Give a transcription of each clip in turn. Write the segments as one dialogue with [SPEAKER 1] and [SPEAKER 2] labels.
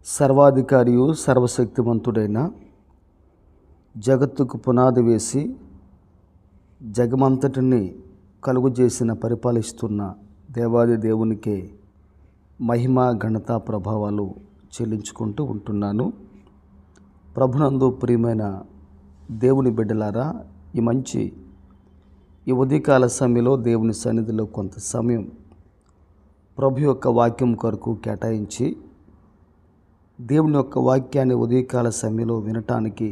[SPEAKER 1] సర్వాధికారియు సర్వశక్తిమంతుడైన జగత్తుకు పునాది వేసి జగమంతటిని కలుగజేసిన పరిపాలిస్తున్న దేవాది దేవునికే మహిమ ఘనత ప్రభావాలు చెల్లించుకుంటూ ఉంటున్నాను. ప్రభునందు ప్రియమైన దేవుని బిడ్డలారా, ఈ ఉదయకాల సమయంలో దేవుని సన్నిధిలో కొంత సమయం ప్రభు యొక్క వాక్యం కొరకు కేటాయించి దేవుని యొక్క వాక్యాన్ని ఉదయకాల సమయంలో వినటానికి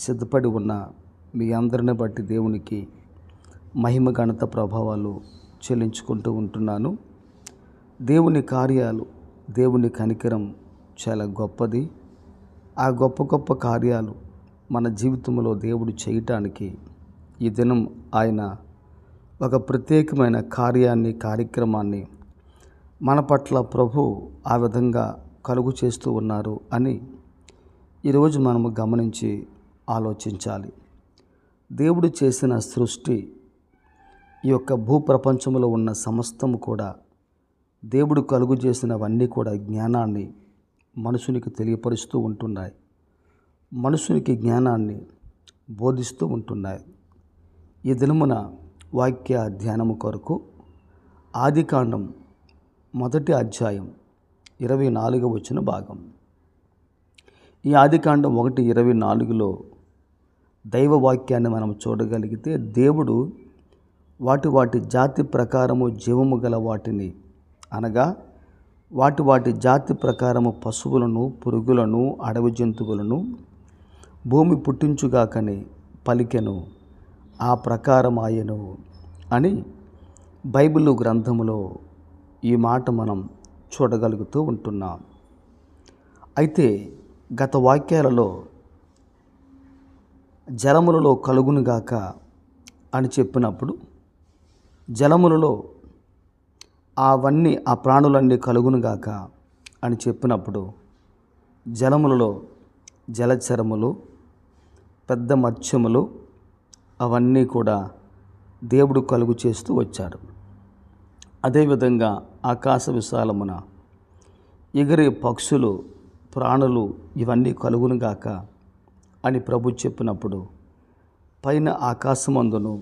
[SPEAKER 1] సిద్ధపడి ఉన్న మీ అందరిని బట్టి దేవునికి మహిమ ఘనత ప్రభావాలు చెల్లించుకుంటూ ఉంటున్నాను. దేవుని కార్యాలు, దేవుని కనికరం చాలా గొప్పది. ఆ గొప్ప కార్యాలు మన జీవితంలో దేవుడు చేయటానికి ఈ దినం ఆయన ఒక ప్రత్యేకమైన కార్యక్రమాన్ని మన పట్ల ప్రభు ఆ విధంగా కలుగు చేస్తూ ఉన్నారు అని ఈరోజు మనము గమనించి ఆలోచించాలి. దేవుడు చేసిన సృష్టి, ఈ యొక్క భూప్రపంచంలో ఉన్న సమస్తము కూడా దేవుడు కలుగు చేసినవన్నీ కూడా జ్ఞానాన్ని మనుషునికి తెలియపరుస్తూ ఉంటున్నాయి, మనుషునికి జ్ఞానాన్ని బోధిస్తూ ఉంటున్నాయి. ఈ దినమున వాక్య ధ్యానము కొరకు ఆదికాండం 1వ అధ్యాయం 24వ వచన భాగం. ఈ ఆదికాండం 1:24లో దైవ వాక్యాన్ని మనం చూడగలిగితే, దేవుడు వాటి జాతి ప్రకారము జీవము గల వాటిని, అనగా వాటి జాతి ప్రకారము పశువులను, పురుగులను, అడవి జంతువులను భూమి పుట్టించుగాకని పలికెను, ఆ ప్రకారం ఆయను అని బైబిల్ గ్రంథములో ఈ మాట మనం చూడగలుగుతూ ఉంటున్నాం. అయితే గత వాక్యాలలో జలములలో కలుగునుగాక అని చెప్పినప్పుడు, జలములలో ఆ ప్రాణులన్నీ కలుగునుగాక అని చెప్పినప్పుడు, జలములలో జలచరములు, పెద్ద మత్స్యములు అవన్నీ కూడా దేవుడు కలుగు చేస్తూ వచ్చాడు. అదేవిధంగా ఆకాశ విశాలమున ఎగిరే పక్షులు, ప్రాణులు ఇవన్నీ కలుగునుగాక అని ప్రభు చెప్పినప్పుడు, పైన ఆకాశమందును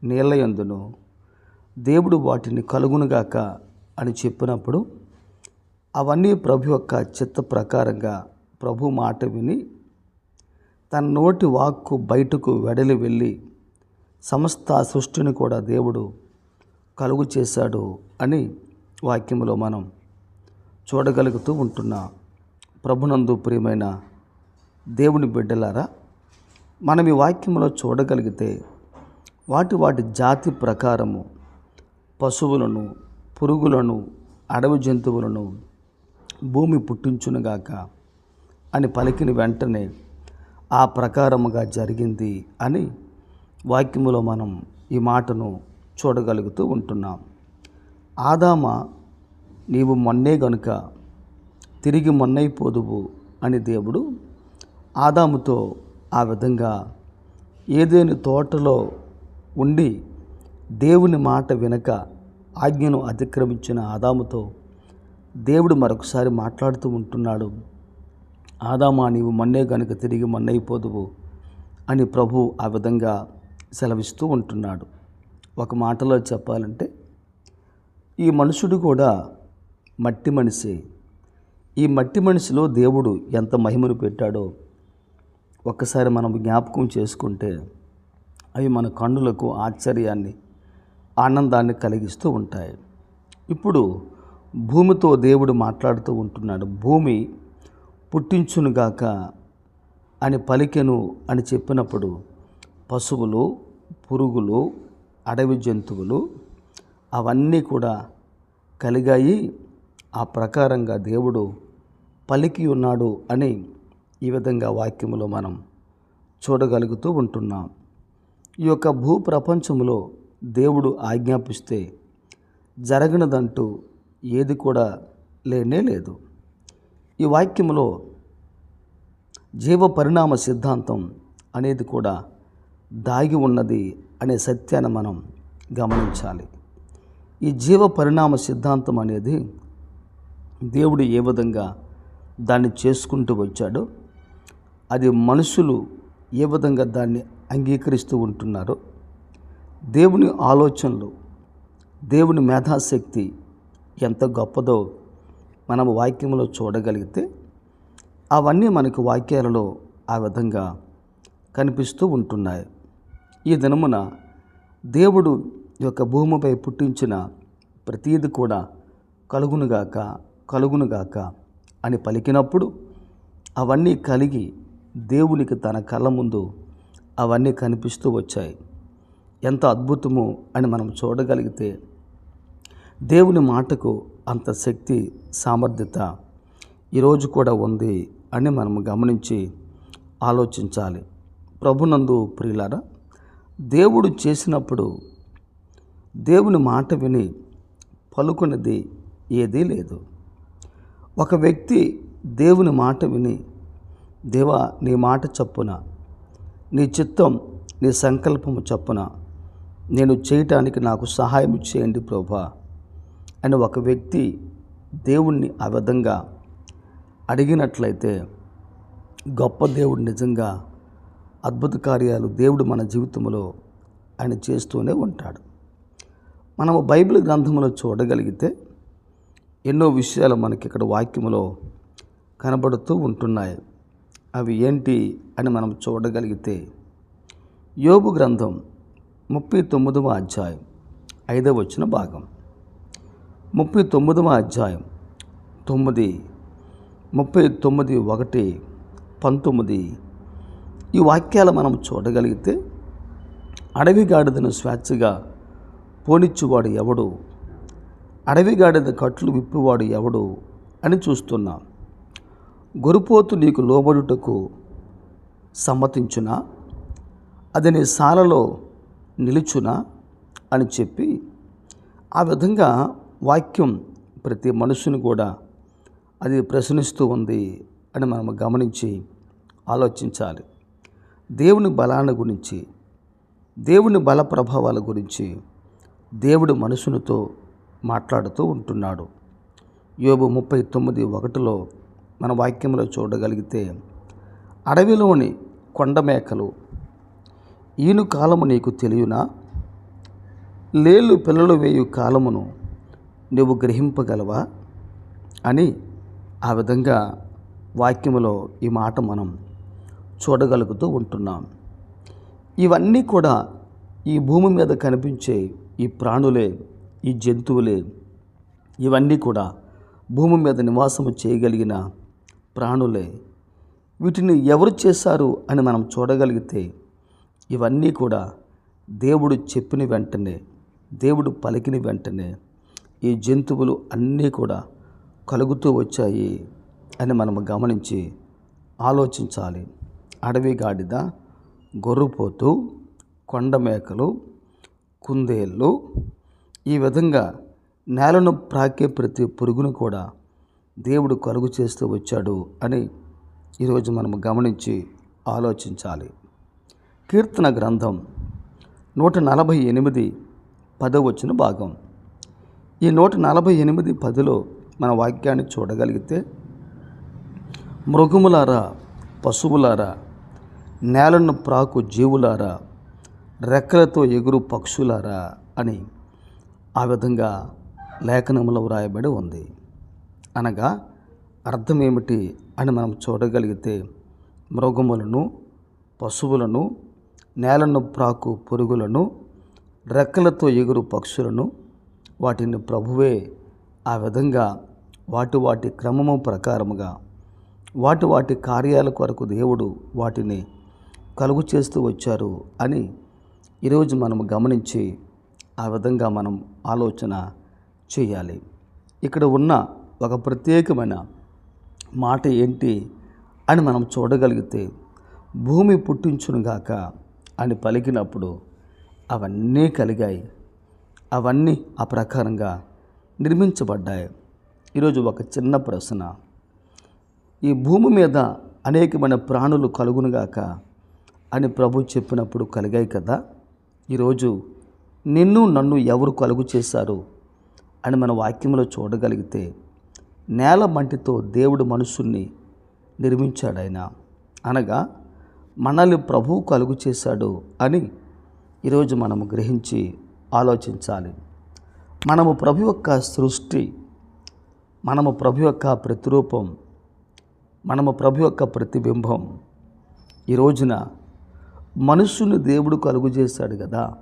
[SPEAKER 1] నీళ్ళయందును దేవుడు వాటిని కలుగునుగాక అని చెప్పినప్పుడు, అవన్నీ ప్రభు యొక్క చిత్త ప్రకారంగా ప్రభు మాట విని తన నోటి వాక్కు బయటకు వెడలి వెళ్ళి సమస్త సృష్టిని కూడా దేవుడు కలుగు చేశాడు అని వాక్యములో మనం చూడగలుగుతూ ఉంటున్నాం. ప్రభునందు ప్రియమైన దేవుని బిడ్డలారా, మనం ఈ వాక్యంలో చూడగలిగితే వాటి జాతి ప్రకారము పశువులను, పురుగులను, అడవి జంతువులను భూమి పుట్టించునుగాక అని పలికిన వెంటనే ఆ ప్రకారముగా జరిగింది అని వాక్యములో మనం ఈ మాటను చూడగలుగుతూ ఉంటున్నాం. ఆదామా, నీవు మొన్నే గనుక తిరిగి మొన్నైపోదువు అని దేవుడు ఆదాముతో ఆ విధంగా ఏదైనా తోటలో ఉండి దేవుని మాట వినక ఆజ్ఞను అతిక్రమించిన ఆదాముతో దేవుడు మరొకసారి మాట్లాడుతూ ఉంటున్నాడు. ఆదామా, నీవు మొన్నే గనుక తిరిగి మొన్నైపోదువు అని ప్రభు ఆ విధంగా సెలవిస్తూ ఉంటున్నాడు. ఒక మాటలో చెప్పాలంటే, ఈ మనుషుడు కూడా మట్టి మనిషి. ఈ మట్టి మనిషిలో దేవుడు ఎంత మహిమను పెట్టాడో ఒక్కసారి మనం జ్ఞాపకం చేసుకుంటే అవి మన కన్నులకు ఆశ్చర్యాన్ని, ఆనందాన్ని కలిగిస్తూ ఉంటాయి. ఇప్పుడు భూమితో దేవుడు మాట్లాడుతూ ఉంటున్నాడు. భూమి పుట్టించునుగాక అని పలికెను అని చెప్పినప్పుడు, పశువులు, పురుగులు, అడవి జంతువులు అవన్నీ కూడా కలిగాయి. ఆ ప్రకారంగా దేవుడు పలికి ఉన్నాడు అని ఈ విధంగా వాక్యములో మనం చూడగలుగుతూ ఉంటున్నాం. ఈ యొక్క భూప్రపంచంలో దేవుడు ఆజ్ఞాపిస్తే జరగనదంటూ ఏది కూడా లేనే లేదు. ఈ వాక్యములో జీవ పరిణామ సిద్ధాంతం అనేది కూడా దాగి ఉన్నది అనే సత్యాన్ని మనం గమనించాలి. ఈ జీవ పరిణామ సిద్ధాంతం అనేది దేవుడు ఏ విధంగా దాన్ని చేసుకుంటూ వచ్చాడో, అది మనుషులు ఏ విధంగా దాన్ని అంగీకరిస్తూ ఉంటున్నారో, దేవుని ఆలోచనలు, దేవుని మేధాశక్తి ఎంత గొప్పదో మనం వాక్యంలో చూడగలిగితే, అవన్నీ మనకు వాక్యాలలో ఆ విధంగా కనిపిస్తూ ఉంటున్నాయి. ఈ దినమున దేవుడు యొక్క భూమిపై పుట్టించిన ప్రతీది కూడా కలుగునుగాక కలుగునుగాక అని పలికినప్పుడు అవన్నీ కలిగి దేవునికి తన కళ్ళ ముందు అవన్నీ కనిపిస్తూ వచ్చాయి. ఎంత అద్భుతము అని మనం చూడగలిగితే, దేవుని మాటకు అంత శక్తి సామర్థ్యత ఈరోజు కూడా ఉంది అని మనం గమనించి ఆలోచించాలి. ప్రభునందు ప్రియులారా, దేవుడు చేసినప్పుడు దేవుని మాట విని పలుకున్నది ఏదీ లేదు. ఒక వ్యక్తి దేవుని మాట విని, దేవా నీ మాట చొప్పున, నీ చిత్తం, నీ సంకల్పము చొప్పున నేను చేయటానికి నాకు సహాయం చేయండి ప్రభువా అని ఒక వ్యక్తి దేవుణ్ణి ఆ విధంగా అడిగినట్లయితే, గొప్ప దేవుడు నిజంగా అద్భుత కార్యాలు దేవుడు మన జీవితంలో ఆయన చేస్తూనే ఉంటాడు. మనము బైబిల్ గ్రంథంలో చూడగలిగితే ఎన్నో విషయాలు మనకి ఇక్కడ వాక్యములో కనబడుతూ ఉంటున్నాయి. అవి ఏంటి అని మనం చూడగలిగితే, యోబు గ్రంథం 39వ అధ్యాయం 5వ వచన భాగం, 39వ అధ్యాయం 9, 39, 1, 19 ఈ వాక్యాలు మనం చూడగలిగితే, అడవి గాడిదను స్వేచ్ఛగా పోనిచ్చువాడు ఎవడు, అడవి గాడిద కట్లు విప్పువాడు ఎవడు అని చూస్తున్నాం. గొరుపోతు నీకు లోబడుటకు సమ్మతించునా, అది నీ సాలలో నిలుచునా అని చెప్పి ఆ విధంగా వాక్యం ప్రతి మనుషుని కూడా అది ప్రశ్నిస్తూ ఉంది అని మనం గమనించి ఆలోచించాలి. దేవుని బలాన్ని గురించి, దేవుని బల ప్రభావాల గురించి దేవుడు మనుషునితో మాట్లాడుతూ ఉంటున్నాడు. యోబు 39:1 మన వాక్యంలో చూడగలిగితే, అడవిలోని కొండమేకలు ఈను కాలము నీకు తెలియనా, లేళ్ళు పిల్లలు వేయు కాలమును నువ్వు గ్రహింపగలవా అని ఆ విధంగా వాక్యములో ఈ మాట మనం చూడగలుగుతూ ఉంటున్నాం. ఇవన్నీ కూడా ఈ భూమి మీద కనిపించే ఈ ప్రాణులే, ఈ జంతువులే, ఇవన్నీ కూడా భూమి మీద నివాసము చేయగలిగిన ప్రాణులే. వీటిని ఎవరు చేశారు అని మనం చూడగలిగితే, ఇవన్నీ కూడా దేవుడు చెప్పిన వెంటనే, దేవుడు పలికిన వెంటనే ఈ జంతువులు అన్నీ కూడా కలుగుతూ వచ్చాయి అని మనం గమనించి ఆలోచించాలి. అడవి గాడిద, గొర్రుపోతు, కొండమేకలు, కుందేళ్ళు, ఈ విధంగా నేలను ప్రాకే ప్రతి పురుగును కూడా దేవుడు కలుగు చేస్తూ వచ్చాడు అని ఈరోజు మనం గమనించి ఆలోచించాలి. కీర్తన గ్రంథం 148 10వ వచన భాగం. ఈ 148:10 మన వాక్యాన్ని చూడగలిగితే, మృగములారా, పశువులారా, నేలను ప్రాకు జీవులారా, రెక్కలతో ఎగురు పక్షులారా అని ఆ విధంగా లేఖనంలో వ్రాయబడి ఉంది. అనగా అర్థం ఏమిటి అని మనం చూడగలిగితే, మృగములను, పశువులను, నేలను ప్రాకు పురుగులను, రెక్కలతో ఎగురు పక్షులను, వాటిని ప్రభువే ఆ విధంగా వాటి క్రమము ప్రకారముగా వాటి కార్యాల కొరకు దేవుడు వాటిని కలుగు చేస్తూ వచ్చారు అని ఈరోజు మనం గమనించి ఆ విధంగా మనం ఆలోచన చేయాలి. ఇక్కడ ఉన్న ఒక ప్రత్యేకమైన మాట ఏంటి అని మనం చూడగలిగితే, భూమి పుట్టించునుగాక అని పలికినప్పుడు అవన్నీ కలిగాయి, అవన్నీ ఆ ప్రకారంగా నిర్మించబడ్డాయి. ఈరోజు ఒక చిన్న ప్రశ్న, ఈ భూమి మీద అనేకమైన ప్రాణులు కలుగునుగాక అని ప్రభు చెప్పినప్పుడు కలిగాయి కదా. ఈరోజు నిన్ను నన్ను ఎవరు కలుగు చేశారు అని మన వాక్యంలో చూడగలిగితే, నేల మంటితో దేవుడు మనుషుణ్ణి నిర్మించాడు. ఆయన అనగా మనల్ని ప్రభువు కలుగు చేశాడు అని ఈరోజు మనము గ్రహించి ఆలోచించాలి. మనము ప్రభు యొక్క సృష్టి, మనము ప్రభు యొక్క ప్రతిరూపం, మనము ప్రభు యొక్క ప్రతిబింబం. ఈ రోజున మనుషుని దేవుడు కలుగు చేశాడు కదా.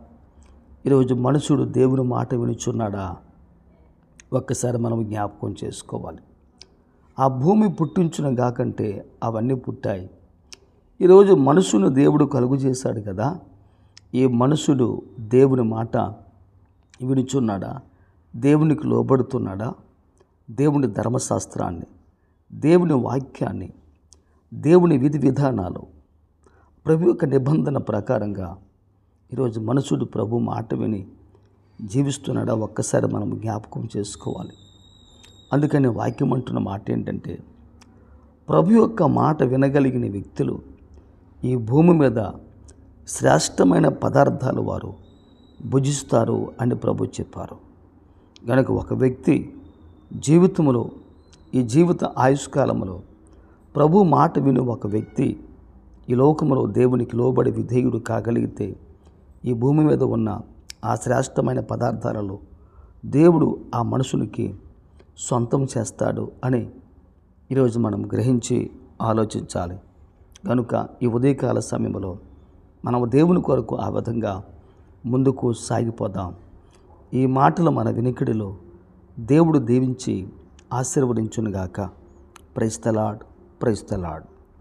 [SPEAKER 1] ఈరోజు మనుషుడు దేవుని మాట వినుచున్నాడా? ఒక్కసారి మనం జ్ఞాపకం చేసుకోవాలి. ఆ భూమి పుట్టించిన గాకంటే అవన్నీ పుట్టాయి. ఈరోజు మనుషుని దేవుడు కలుగు చేశాడు కదా. ఈ మనుషుడు దేవుని మాట వినుచున్నాడా? దేవునికి లోబడుతున్నాడా? దేవుని ధర్మశాస్త్రాన్ని, దేవుని వాక్యాన్ని, దేవుని విధి విధానాలు, ప్రభు యొక్క నిబంధన ప్రకారంగా ఈరోజు మనుషుడు ప్రభు మాట విని జీవిస్తున్నాడా? ఒక్కసారి మనం జ్ఞాపకం చేసుకోవాలి. అందుకని వాక్యం అంటున్న మాట ఏంటంటే, ప్రభు యొక్క మాట వినగలిగిన వ్యక్తులు ఈ భూమి మీద శ్రేష్టమైన పదార్థాలు వారు భుజిస్తారు అని ప్రభు చెప్పారు. కనుక ఒక వ్యక్తి జీవితంలో, ఈ జీవిత ఆయుష్కాలంలో ప్రభు మాట విని ఒక వ్యక్తి ఈ లోకంలో దేవునికి లోబడి విధేయుడు కాగలిగితే ఈ భూమి మీద ఉన్న ఆ శ్రేష్టమైన పదార్థాలలో దేవుడు ఆ మనుషునికి సొంతం చేస్తాడు అని ఈరోజు మనం గ్రహించి ఆలోచించాలి. కనుక ఈ ఉదయకాల సమయంలో మనం దేవుని కొరకు ఆ విధంగా ముందుకు సాగిపోదాం. ఈ మాటలు మన వినికిడిలో దేవుడు దీవించి ఆశీర్వదించునుగాక. Praise the Lord, praise the lord.